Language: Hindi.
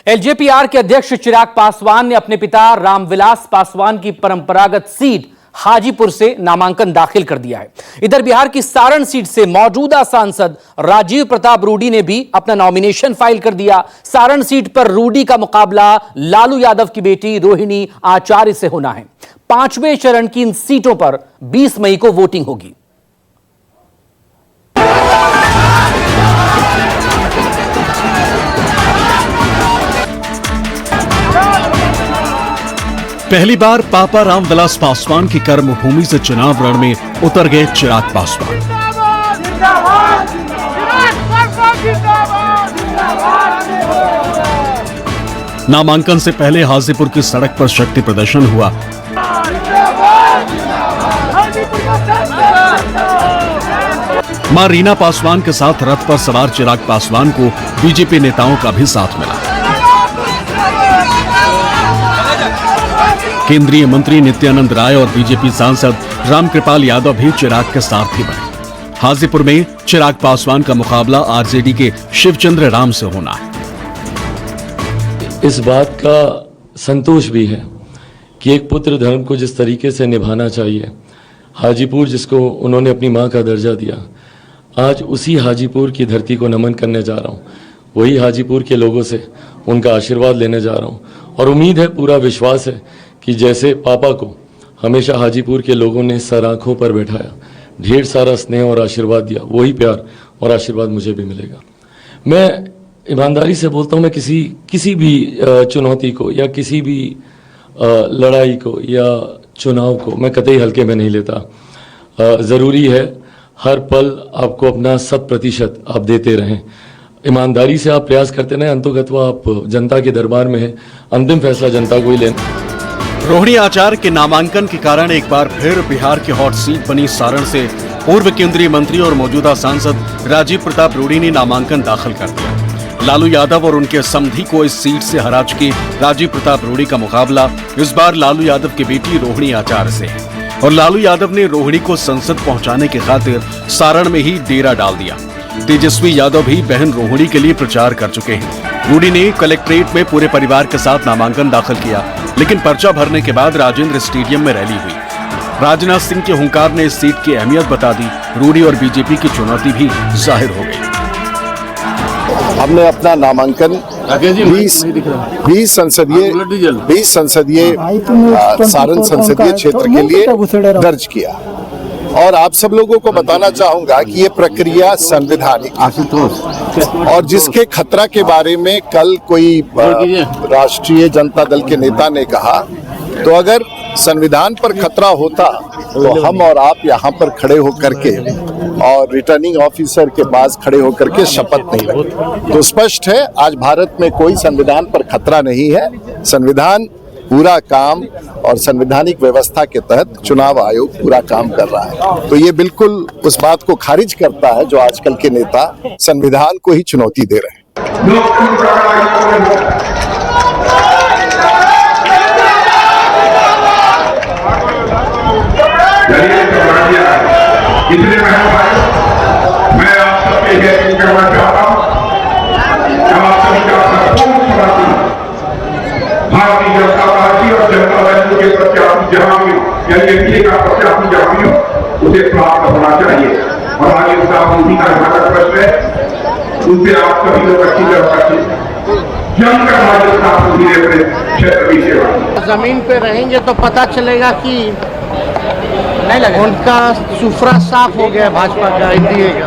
एलजेपीआर के अध्यक्ष चिराग पासवान ने अपने पिता रामविलास पासवान की परंपरागत सीट हाजीपुर से नामांकन दाखिल कर दिया है। इधर बिहार की सारण सीट से मौजूदा सांसद राजीव प्रताप रूडी ने भी अपना नॉमिनेशन फाइल कर दिया। सारण सीट पर रूडी का मुकाबला लालू यादव की बेटी रोहिणी आचार्य से होना है। 5वें चरण की इन सीटों पर 20 मई को वोटिंग होगी। पहली बार पापा रामविलास पासवान की कर्मभूमि से चुनाव रण में उतर गए चिराग पासवान। नामांकन से पहले हाजीपुर की सड़क पर शक्ति प्रदर्शन हुआ। मां रीना पासवान के साथ रथ पर सवार चिराग पासवान को बीजेपी नेताओं का भी साथ मिला। केंद्रीय मंत्री नित्यानंद राय और बीजेपी सांसद रामकृपाल यादव भी चिराग के सारथी बने। हाजीपुर में चिराग पासवान का मुकाबला आरजेडी के शिवचंद्र राम से होना है। इस बात का संतोष भी है कि एक पुत्र धर्म को जिस तरीके से निभाना चाहिए, हाजीपुर जिसको उन्होंने अपनी मां का दर्जा दिया, आज उसी हाजीपुर की धरती को नमन करने जा रहा हूं। वही हाजीपुर के लोगों से उनका आशीर्वाद लेने जा रहा हूं और उम्मीद है, पूरा विश्वास है कि जैसे पापा को हमेशा हाजीपुर के लोगों ने सर आंखों पर बैठाया, ढेर सारा स्नेह और आशीर्वाद दिया, वही प्यार और आशीर्वाद मुझे भी मिलेगा। मैं ईमानदारी से बोलता हूँ, मैं किसी भी चुनौती को या किसी भी लड़ाई को या चुनाव को मैं कतई हल्के में नहीं लेता। ज़रूरी है हर पल आपको अपना 100% आप देते रहें। ईमानदारी से आप प्रयास करते रहें, अंतोगत्वा आप जनता के दरबार में है, अंतिम फैसला जनता को ही लेना। रोहिणी आचार्य के नामांकन के कारण एक बार फिर बिहार की हॉट सीट बनी सारण से पूर्व केंद्रीय मंत्री और मौजूदा सांसद राजीव प्रताप रूडी ने नामांकन दाखिल कर दिया। लालू यादव और उनके समधी को इस सीट से हरा चुके राजीव प्रताप रूडी का मुकाबला इस बार लालू यादव की बेटी रोहिणी आचार्य से है और लालू यादव ने रोहिणी को संसद पहुंचाने की खातिर सारण में ही डेरा डाल दिया। तेजस्वी यादव भी बहन रोहिणी के लिए प्रचार कर चुके हैं। रूडी ने कलेक्ट्रेट में पूरे परिवार के साथ नामांकन दाखिल किया, लेकिन पर्चा भरने के बाद राजेंद्र स्टेडियम में रैली हुई। राजनाथ सिंह के हुंकार ने इस सीट की अहमियत बता दी। रूडी और बीजेपी की चुनौती भी जाहिर हो गई। हमने अपना नामांकन 20 संसदीय सारण संसदीय क्षेत्र के लिए दर्ज किया और आप सब लोगों को बताना चाहूंगा कि ये प्रक्रिया संवैधानिक और जिसके खतरा के बारे में कल कोई राष्ट्रीय जनता दल के नेता ने कहा, तो अगर संविधान पर खतरा होता तो हम और आप यहाँ पर खड़े होकर के और रिटर्निंग ऑफिसर के पास खड़े होकर के शपथ नहीं लेते। तो स्पष्ट है, आज भारत में कोई संविधान पर खतरा नहीं है। संविधान पूरा काम और संवैधानिक व्यवस्था के तहत चुनाव आयोग पूरा काम कर रहा है। तो ये बिल्कुल उस बात को खारिज करता है जो आजकल के नेता संविधान को ही चुनौती दे रहे हैं। इसलिए मैं आप सबके लिए करना चाहता हूँ, आप सभी का संपूर्ण समर्थन भारतीय जनता पार्टी और जनता दल के प्रत्याशी जहां भी एनडीए का प्रत्याशी जहां भी हो उसे प्राप्त होना चाहिए। और आगे साहब उसी का हमारा प्रश्न है, उनसे आप सभी लोग अच्छी तरह जमकर हमारे साथ अपने क्षेत्र की सेवा। जमीन पे रहेंगे तो पता चलेगा कि नहीं लगा उनका सुफरा साफ हो गया भाजपा का, एनडीए का।